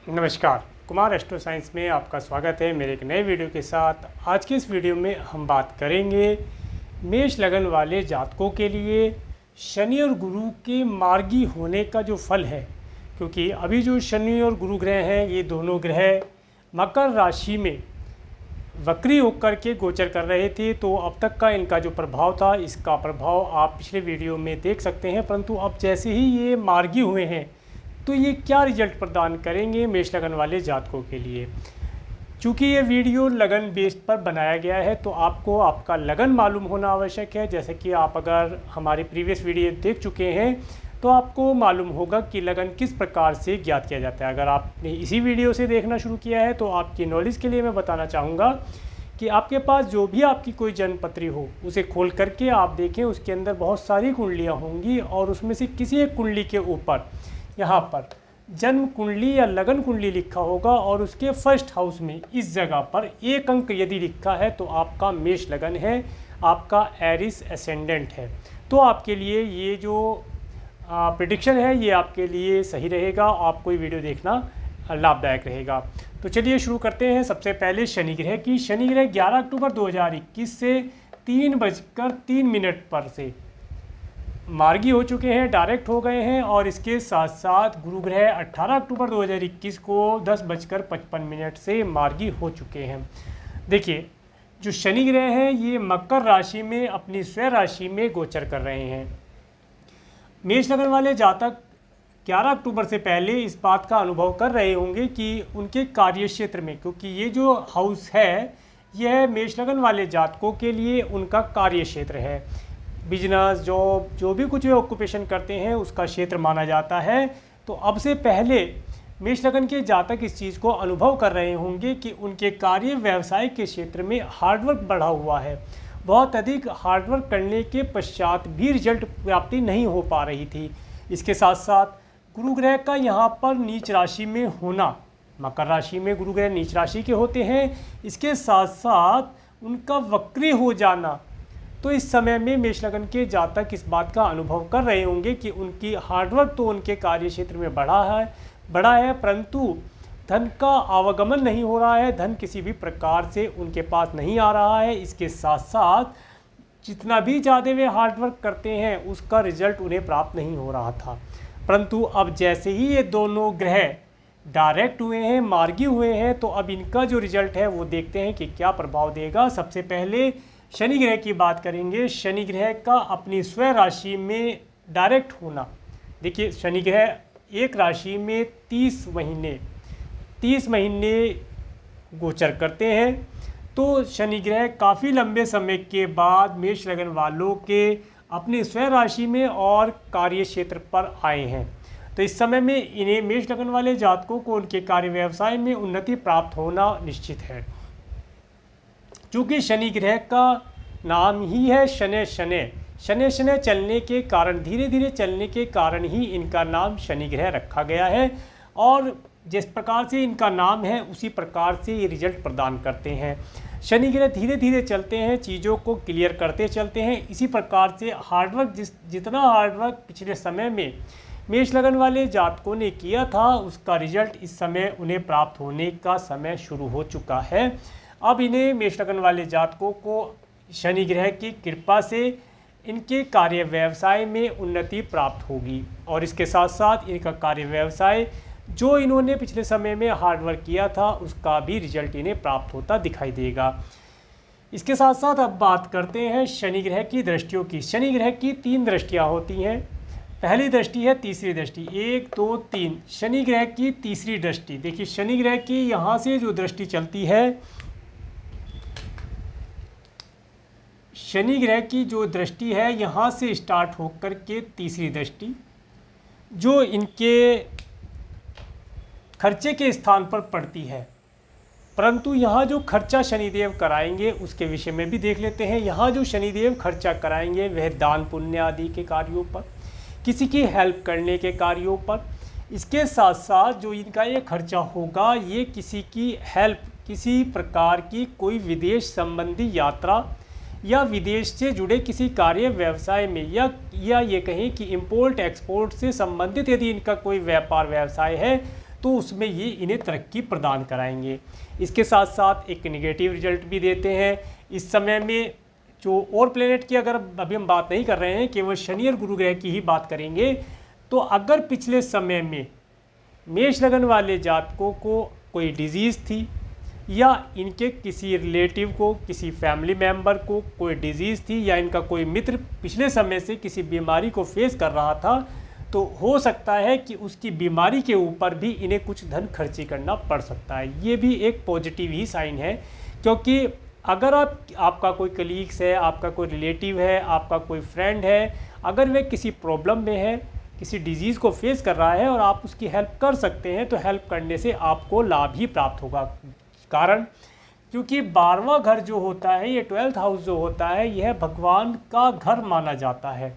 नमस्कार, Kumar astro science में आपका स्वागत है मेरे एक नए वीडियो के साथ। आज के इस वीडियो में हम बात करेंगे मेष लगन वाले जातकों के लिए शनि और गुरु के मार्गी होने का जो फल है। क्योंकि अभी जो शनि और गुरु ग्रह हैं, ये दोनों ग्रह मकर राशि में वक्री होकर के गोचर कर रहे थे, तो अब तक का इनका जो प्रभाव था, इसका प्रभाव आप पिछले वीडियो में देख सकते हैं। परंतु अब जैसे ही ये मार्गी हुए हैं, तो ये क्या रिजल्ट प्रदान करेंगे मेष लगन वाले जातकों के लिए। चूँकि ये वीडियो लगन बेस्ड पर बनाया गया है, तो आपको आपका लगन मालूम होना आवश्यक है। जैसे कि आप अगर हमारी प्रीवियस वीडियो देख चुके हैं, तो आपको मालूम होगा कि लगन किस प्रकार से ज्ञात किया जाता है। अगर आपने इसी वीडियो से देखना शुरू किया है, तो आपकी नॉलेज के लिए मैं बताना चाहूँगा कि आपके पास जो भी आपकी कोई जन्मपत्री हो, उसे खोल करके आप देखें। उसके अंदर बहुत सारी कुंडलियाँ होंगी और उसमें से किसी एक कुंडली के ऊपर यहाँ पर जन्म कुंडली या लगन कुंडली लिखा होगा, और उसके फर्स्ट हाउस में इस जगह पर एक अंक यदि लिखा है, तो आपका मेष लगन है, आपका एरिस एसेंडेंट है। तो आपके लिए ये जो प्रेडिक्शन है, ये आपके लिए सही रहेगा। आपको ये वीडियो देखना लाभदायक रहेगा। तो चलिए शुरू करते हैं। सबसे पहले शनि ग्रह की। शनि ग्रह 11 अक्टूबर 2021 से 3:03 पर से मार्गी हो चुके हैं, डायरेक्ट हो गए हैं। और इसके साथ साथ गुरु ग्रह 18 अक्टूबर 2021 को 10:55 से मार्गी हो चुके हैं। देखिए, जो शनि ग्रह हैं, ये मकर राशि में अपनी स्वयं राशि में गोचर कर रहे हैं। मेष लगन वाले जातक 11 अक्टूबर से पहले इस बात का अनुभव कर रहे होंगे कि उनके कार्य क्षेत्र में, क्योंकि ये जो हाउस है, यह मेष लगन वाले जातकों के लिए उनका कार्य क्षेत्र है। बिजनेस, जॉब, जो भी कुछ वे ऑक्यूपेशन करते हैं, उसका क्षेत्र माना जाता है। तो अब से पहले मेष लगन के जातक इस चीज़ को अनुभव कर रहे होंगे कि उनके कार्य व्यवसाय के क्षेत्र में हार्डवर्क बढ़ा हुआ है। बहुत अधिक हार्डवर्क करने के पश्चात भी रिजल्ट प्राप्ति नहीं हो पा रही थी। इसके साथ साथ गुरु ग्रह का यहाँ पर नीच राशि में होना, मकर राशि में गुरु ग्रह नीच राशि के होते हैं, इसके साथ साथ उनका वक्री हो जाना। तो इस समय में मेष लगन के जातक इस बात का अनुभव कर रहे होंगे कि उनकी हार्डवर्क तो उनके कार्य क्षेत्र में बढ़ा है, परंतु धन का आवागमन नहीं हो रहा है, धन किसी भी प्रकार से उनके पास नहीं आ रहा है। इसके साथ साथ जितना भी ज़्यादा वे हार्डवर्क करते हैं, उसका रिजल्ट उन्हें प्राप्त नहीं हो रहा था। परंतु अब जैसे ही ये दोनों ग्रह डायरेक्ट हुए हैं, मार्गी हुए हैं, तो अब इनका जो रिजल्ट है वो देखते हैं कि क्या प्रभाव देगा। सबसे पहले शनि ग्रह की बात करेंगे। शनि ग्रह का अपनी स्वयं राशि में डायरेक्ट होना। देखिए, शनि ग्रह एक राशि में 30 महीने गोचर करते हैं। तो शनि ग्रह काफ़ी लंबे समय के बाद मेष लगन वालों के अपनी स्वयं राशि में और कार्य क्षेत्र पर आए हैं। तो इस समय में इन्हें मेष लगन वाले जातकों को उनके कार्य व्यवसाय में उन्नति प्राप्त होना निश्चित है। चूँकि शनि ग्रह का नाम ही है शनै शनै चलने के कारण, धीरे धीरे चलने के कारण ही इनका नाम शनि ग्रह रखा गया है। और जिस प्रकार से इनका नाम है, उसी प्रकार से ये रिजल्ट प्रदान करते हैं। शनि ग्रह धीरे धीरे चलते हैं, चीज़ों को क्लियर करते चलते हैं। इसी प्रकार से हार्डवर्क, जितना हार्डवर्क पिछले समय में मेष लगन वाले जातकों ने किया था, उसका रिजल्ट इस समय उन्हें प्राप्त होने का समय शुरू हो चुका है। अब इन्हें मेष लगन वाले जातकों को शनि ग्रह की कृपा से इनके कार्य व्यवसाय में उन्नति प्राप्त होगी। और इसके साथ साथ इनका कार्य व्यवसाय, जो इन्होंने पिछले समय में हार्डवर्क किया था, उसका भी रिजल्ट इन्हें प्राप्त होता दिखाई देगा। इसके साथ साथ अब बात करते हैं शनि ग्रह की दृष्टियों की। शनि ग्रह की 3 दृष्टियाँ होती हैं। पहली दृष्टि है तीसरी दृष्टि, 1 2 3। शनि ग्रह की तीसरी दृष्टि, देखिए शनि ग्रह की यहाँ से जो दृष्टि चलती है, शनि ग्रह की जो दृष्टि है, यहाँ से स्टार्ट होकर के तीसरी दृष्टि, जो इनके खर्चे के स्थान पर पड़ती है। परंतु यहाँ जो खर्चा शनिदेव कराएंगे, उसके विषय में भी देख लेते हैं। यहाँ जो शनिदेव खर्चा कराएंगे, वह दान पुण्य आदि के कार्यों पर, किसी की हेल्प करने के कार्यों पर। इसके साथ साथ जो इनका ये खर्चा होगा, ये किसी की हेल्प, किसी प्रकार की कोई विदेश संबंधी यात्रा या विदेश से जुड़े किसी कार्य व्यवसाय में, या ये कहें कि इंपोर्ट एक्सपोर्ट से संबंधित यदि इनका कोई व्यापार व्यवसाय है, तो उसमें ये इन्हें तरक्की प्रदान कराएंगे। इसके साथ साथ एक नेगेटिव रिजल्ट भी देते हैं। इस समय में जो और प्लेनेट की अगर अभी हम बात नहीं कर रहे हैं, केवल शनि और गुरु ग्रह की ही बात करेंगे, तो अगर पिछले समय में मेष लगन वाले जातकों को कोई डिजीज़ थी या इनके किसी रिलेटिव को, किसी फैमिली मेम्बर को कोई डिजीज़ थी या इनका कोई मित्र पिछले समय से किसी बीमारी को फेस कर रहा था, तो हो सकता है कि उसकी बीमारी के ऊपर भी इन्हें कुछ धन खर्ची करना पड़ सकता है। ये भी एक पॉजिटिव ही साइन है, क्योंकि अगर आपका कोई कलीग्स है, आपका कोई रिलेटिव है, आपका कोई फ्रेंड है, अगर वह किसी प्रॉब्लम में है, किसी डिजीज़ को फेस कर रहा है और आप उसकी हेल्प कर सकते हैं, तो हेल्प करने से आपको लाभ ही प्राप्त होगा। कारण क्योंकि 12वां घर जो होता है, ये 12th हाउस जो होता है, यह भगवान का घर माना जाता है।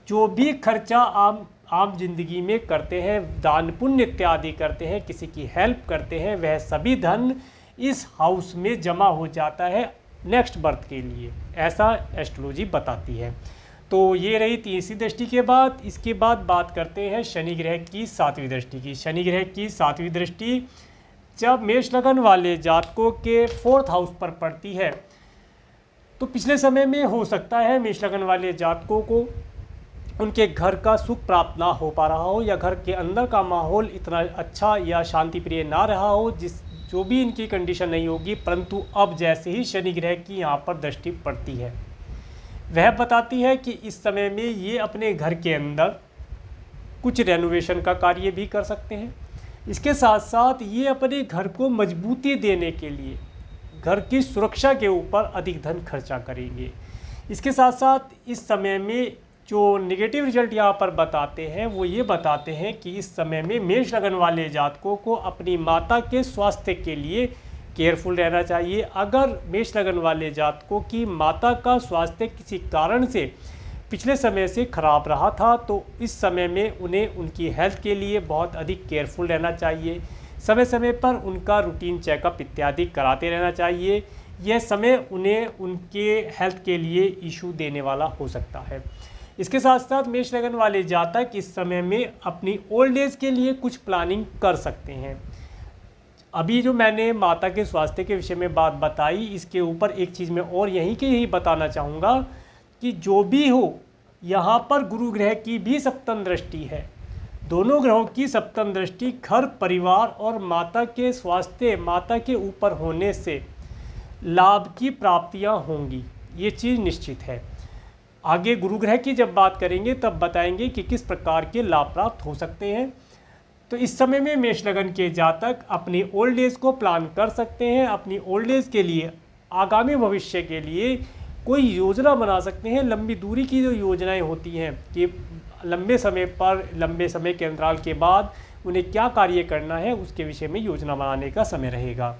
जो भी खर्चा आम जिंदगी में करते हैं, दान पुण्य इत्यादि करते हैं, किसी की हेल्प करते हैं, वह सभी धन इस हाउस में जमा हो जाता है नेक्स्ट बर्थ के लिए, ऐसा एस्ट्रोलॉजी बताती है। तो ये रही तीसरी दृष्टि के बाद। इसके बाद बात करते हैं शनि ग्रह की 7वीं दृष्टि की। शनि ग्रह की 7वीं दृष्टि जब मेष लगन वाले जातकों के 4th हाउस पर पड़ती है, तो पिछले समय में हो सकता है मेष लगन वाले जातकों को उनके घर का सुख प्राप्त ना हो पा रहा हो, या घर के अंदर का माहौल इतना अच्छा या शांति प्रिय ना रहा हो, जो भी इनकी कंडीशन नहीं होगी। परंतु अब जैसे ही शनि ग्रह की यहाँ पर दृष्टि पड़ती है, वह बताती है कि इस समय में ये अपने घर के अंदर कुछ रेनोवेशन का कार्य भी कर सकते हैं। इसके साथ साथ ये अपने घर को मजबूती देने के लिए घर की सुरक्षा के ऊपर अधिक धन खर्चा करेंगे। इसके साथ साथ इस समय में जो नेगेटिव रिजल्ट यहाँ पर बताते हैं, वो ये बताते हैं कि इस समय में मेष लगन वाले जातकों को अपनी माता के स्वास्थ्य के लिए केयरफुल रहना चाहिए। अगर मेष लगन वाले जातकों की माता का स्वास्थ्य किसी कारण से पिछले समय से खराब रहा था, तो इस समय में उन्हें उनकी हेल्थ के लिए बहुत अधिक केयरफुल रहना चाहिए। समय समय पर उनका रूटीन चेकअप इत्यादि कराते रहना चाहिए। यह समय उन्हें उनके हेल्थ के लिए इशू देने वाला हो सकता है। इसके साथ साथ मेष लगन वाले जातक इस समय में अपनी ओल्ड एज के लिए कुछ प्लानिंग कर सकते हैं। अभी जो मैंने माता के स्वास्थ्य के विषय में बात बताई, इसके ऊपर एक चीज़ मैं और यही बताना चाहूँगा कि जो भी हो, यहाँ पर गुरु ग्रह की भी सप्तम दृष्टि है। दोनों ग्रहों की सप्तम दृष्टि घर, परिवार और माता के स्वास्थ्य, माता के ऊपर होने से लाभ की प्राप्तियाँ होंगी, ये चीज़ निश्चित है। आगे गुरु ग्रह की जब बात करेंगे तब बताएंगे कि किस प्रकार के लाभ प्राप्त हो सकते हैं। तो इस समय में मेष लगन के जातक अपनी ओल्ड एज को प्लान कर सकते हैं। अपनी ओल्ड एज के लिए, आगामी भविष्य के लिए कोई योजना बना सकते हैं। लंबी दूरी की जो योजनाएं होती हैं कि लंबे समय के अंतराल के बाद उन्हें क्या कार्य करना है, उसके विषय में योजना बनाने का समय रहेगा।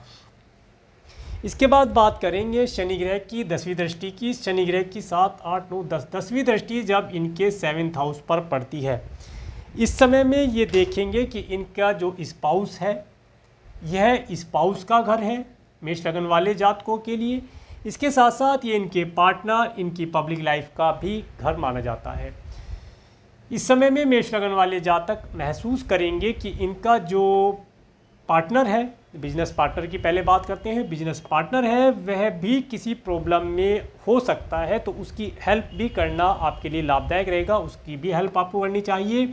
इसके बाद बात करेंगे शनि ग्रह की 10वीं दृष्टि की। शनि ग्रह की 7, 8, 9, 10 10वीं दृष्टि जब इनके 7th हाउस पर पड़ती है, इस समय में ये देखेंगे कि इनका जो स्पाउस है, यह स्पाउस का घर है मेष लगन वाले जातकों के लिए। इसके साथ साथ ये इनके पार्टनर, इनकी पब्लिक लाइफ का भी घर माना जाता है। इस समय में मेष लगन वाले जातक महसूस करेंगे कि इनका जो पार्टनर है, बिजनेस पार्टनर की पहले बात करते हैं, बिजनेस पार्टनर है, वह भी किसी प्रॉब्लम में हो सकता है, तो उसकी हेल्प भी करना आपके लिए लाभदायक रहेगा। उसकी भी हेल्प आपको करनी चाहिए।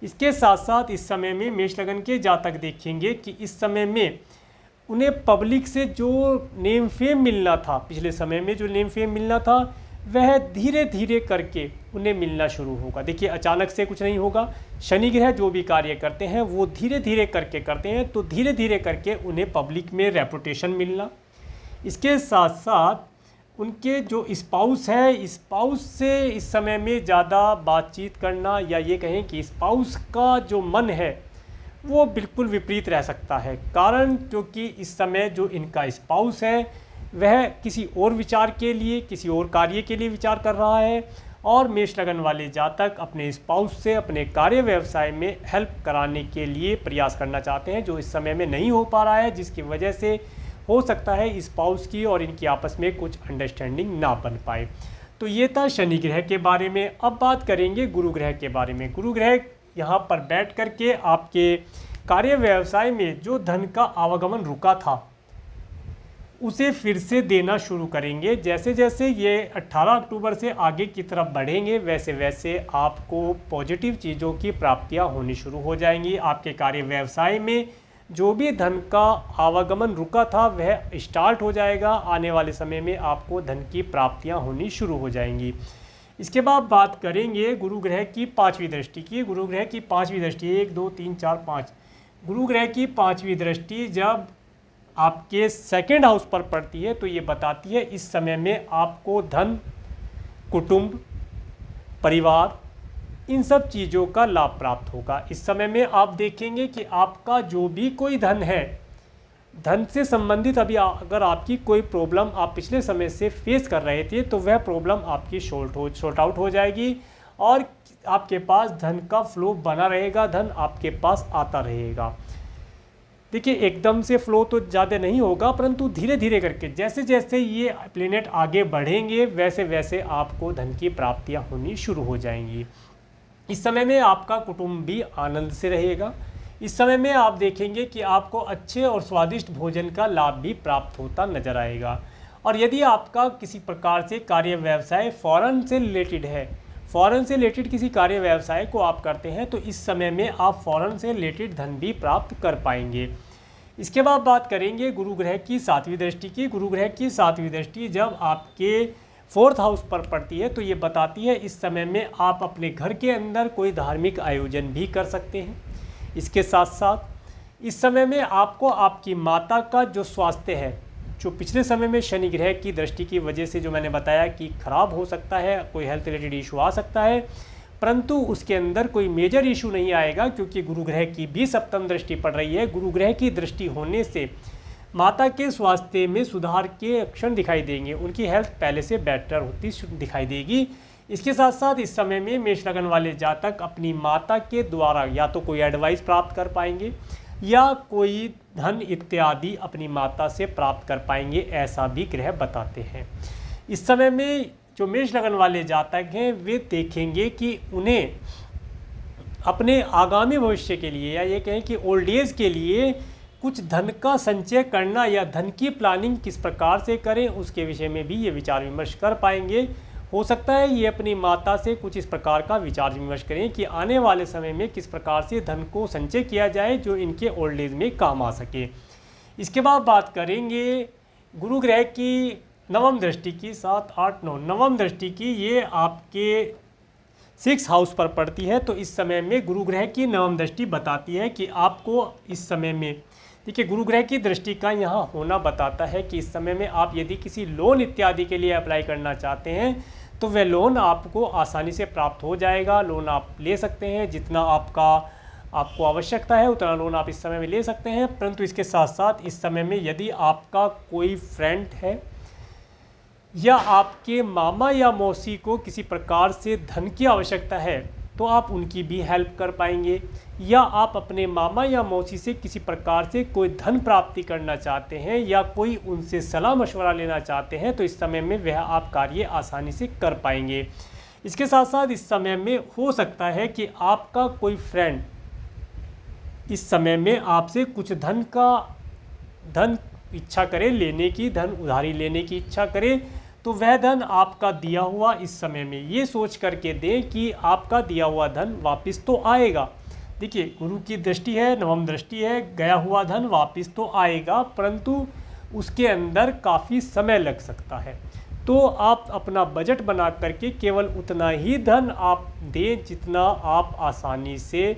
इसके साथ साथ इस समय में मेष लगन के जातक देखेंगे कि इस समय में उन्हें पब्लिक से जो नेम फेम मिलना था, पिछले समय में जो नेम फेम मिलना था, वह धीरे धीरे करके उन्हें मिलना शुरू होगा। देखिए, अचानक से कुछ नहीं होगा। शनि ग्रह जो भी कार्य करते हैं वो धीरे धीरे करके करते हैं, तो धीरे धीरे करके उन्हें पब्लिक में रेपुटेशन मिलना। इसके साथ साथ उनके जो स्पाउस है, स्पाउस से इस समय में ज़्यादा बातचीत करना, या ये कहें कि स्पाउस का जो मन है वो बिल्कुल विपरीत रह सकता है। कारण क्योंकि इस समय जो इनका स्पाउस है वह किसी और विचार के लिए, किसी और कार्य के लिए विचार कर रहा है, और मेष लगन वाले जातक अपने स्पाउस से अपने कार्य व्यवसाय में हेल्प कराने के लिए प्रयास करना चाहते हैं, जो इस समय में नहीं हो पा रहा है, जिसकी वजह से हो सकता है स्पाउस की और इनकी आपस में कुछ अंडरस्टैंडिंग ना बन पाए। तो ये था शनि ग्रह के बारे में। अब बात करेंगे गुरु ग्रह के बारे में। गुरु ग्रह यहाँ पर बैठ करके आपके कार्य व्यवसाय में जो धन का आवागमन रुका था उसे फिर से देना शुरू करेंगे। जैसे जैसे ये 18 अक्टूबर से आगे की तरफ बढ़ेंगे वैसे वैसे आपको पॉजिटिव चीज़ों की प्राप्तियां होनी शुरू हो जाएंगी। आपके कार्य व्यवसाय में जो भी धन का आवागमन रुका था वह स्टार्ट हो जाएगा। आने वाले समय में आपको धन की प्राप्तियां होनी शुरू हो जाएंगी। इसके बाद बात करेंगे गुरु ग्रह की 5वीं दृष्टि की। गुरु ग्रह की 5वीं दृष्टि 1 2 3 4 5 गुरु ग्रह की 5वीं दृष्टि जब आपके सेकंड हाउस पर पड़ती है तो ये बताती है इस समय में आपको धन, कुटुंब, परिवार, इन सब चीज़ों का लाभ प्राप्त होगा। इस समय में आप देखेंगे कि आपका जो भी कोई धन है, धन से संबंधित अभी अगर आपकी कोई प्रॉब्लम आप पिछले समय से फेस कर रहे थे तो वह प्रॉब्लम आपकी शॉर्ट आउट हो जाएगी और आपके पास धन का फ्लो बना रहेगा, धन आपके पास आता रहेगा। देखिए एकदम से फ्लो तो ज़्यादा नहीं होगा, परंतु धीरे धीरे करके जैसे जैसे ये प्लेनेट आगे बढ़ेंगे वैसे वैसे आपको धन की प्राप्तियां होनी शुरू हो जाएंगी। इस समय में आपका कुटुंब भी आनंद से रहेगा। इस समय में आप देखेंगे कि आपको अच्छे और स्वादिष्ट भोजन का लाभ भी प्राप्त होता नजर आएगा। और यदि आपका किसी प्रकार से कार्य व्यवसाय फॉरेन से रिलेटेड है, फॉरेन से रिलेटेड किसी कार्य व्यवसाय को आप करते हैं तो इस समय में आप फॉरेन से रिलेटेड धन भी प्राप्त कर पाएंगे। इसके बाद बात करेंगे गुरु ग्रह की 7वीं दृष्टि की। गुरु ग्रह की 7वीं दृष्टि जब आपके 4th हाउस पर पड़ती है तो ये बताती है इस समय में आप अपने घर के अंदर कोई धार्मिक आयोजन भी कर सकते हैं। इसके साथ साथ इस समय में आपको आपकी माता का जो स्वास्थ्य है, जो पिछले समय में शनि ग्रह की दृष्टि की वजह से जो मैंने बताया कि खराब हो सकता है, कोई हेल्थ रिलेटेड इशू आ सकता है, परंतु उसके अंदर कोई मेजर इशू नहीं आएगा क्योंकि गुरु ग्रह की भी 7वीं दृष्टि पड़ रही है। गुरु ग्रह की दृष्टि होने से माता के स्वास्थ्य में सुधार के लक्षण दिखाई देंगे, उनकी हेल्थ पहले से बेटर होती दिखाई देगी। इसके साथ साथ इस समय में मेष लगन वाले जातक अपनी माता के द्वारा या तो कोई एडवाइस प्राप्त कर पाएंगे या कोई धन इत्यादि अपनी माता से प्राप्त कर पाएंगे, ऐसा भी ग्रह बताते हैं। इस समय में जो मेष लगन वाले जातक हैं वे देखेंगे कि उन्हें अपने आगामी भविष्य के लिए या ये कहें कि ओल्ड एज के लिए कुछ धन का संचय करना या धन की प्लानिंग किस प्रकार से करें उसके विषय में भी ये विचार विमर्श कर पाएंगे। हो सकता है ये अपनी माता से कुछ इस प्रकार का विचार विमर्श करें कि आने वाले समय में किस प्रकार से धन को संचय किया जाए जो इनके ओल्ड एज में काम आ सके। इसके बाद बात करेंगे गुरु ग्रह की 9वीं दृष्टि की 7 8 9 9वीं दृष्टि की, ये आपके 6th हाउस पर पड़ती है। तो इस समय में गुरु ग्रह की 9वीं दृष्टि बताती है कि आपको इस समय में देखिए गुरु ग्रह की दृष्टि का यहाँ होना बताता है कि इस समय में आप यदि किसी लोन इत्यादि के लिए अप्लाई करना चाहते हैं तो वह लोन आपको आसानी से प्राप्त हो जाएगा। लोन आप ले सकते हैं, जितना आपको आवश्यकता है उतना लोन आप इस समय में ले सकते हैं। परंतु इसके साथ साथ इस समय में यदि आपका कोई फ्रेंड है या आपके मामा या मौसी को किसी प्रकार से धन की आवश्यकता है तो आप उनकी भी हेल्प कर पाएंगे, या आप अपने मामा या मौसी से किसी प्रकार से कोई धन प्राप्ति करना चाहते हैं या कोई उनसे सलाह मशवरा लेना चाहते हैं तो इस समय में वह आप कार्य आसानी से कर पाएंगे। इसके साथ साथ इस समय में हो सकता है कि आपका कोई फ्रेंड इस समय में आपसे कुछ धन इच्छा करे लेने की, धन उधारी लेने की इच्छा करे तो वह धन आपका दिया हुआ इस समय में ये सोच करके दें कि आपका दिया हुआ धन वापस तो आएगा। देखिए गुरु की दृष्टि है, 9वीं दृष्टि है, गया हुआ धन वापस तो आएगा परंतु उसके अंदर काफ़ी समय लग सकता है। तो आप अपना बजट बना करके केवल उतना ही धन आप दें जितना आप आसानी से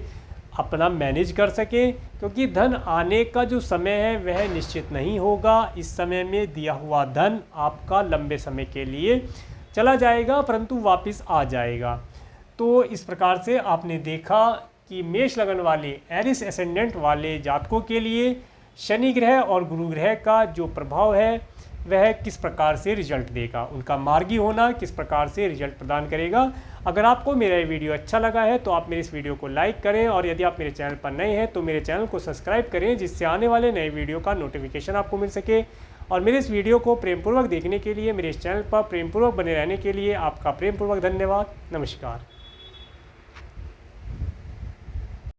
अपना मैनेज कर सकें, क्योंकि धन आने का जो समय है वह निश्चित नहीं होगा। इस समय में दिया हुआ धन आपका लंबे समय के लिए चला जाएगा परंतु वापस आ जाएगा। तो इस प्रकार से आपने देखा कि मेष लगन वाले एरिस एसेंडेंट वाले जातकों के लिए शनि ग्रह और गुरु ग्रह का जो प्रभाव है वह किस प्रकार से रिजल्ट देगा, उनका मार्गी होना किस प्रकार से रिजल्ट प्रदान करेगा। अगर आपको मेरा ये वीडियो अच्छा लगा है तो आप मेरे इस वीडियो को लाइक करें और यदि आप मेरे चैनल पर नए हैं तो मेरे चैनल को सब्सक्राइब करें जिससे आने वाले नए वीडियो का नोटिफिकेशन आपको मिल सके। और मेरे इस वीडियो को प्रेमपूर्वक देखने के लिए, मेरे इस चैनल पर प्रेमपूर्वक बने रहने के लिए आपका प्रेमपूर्वक धन्यवाद। नमस्कार।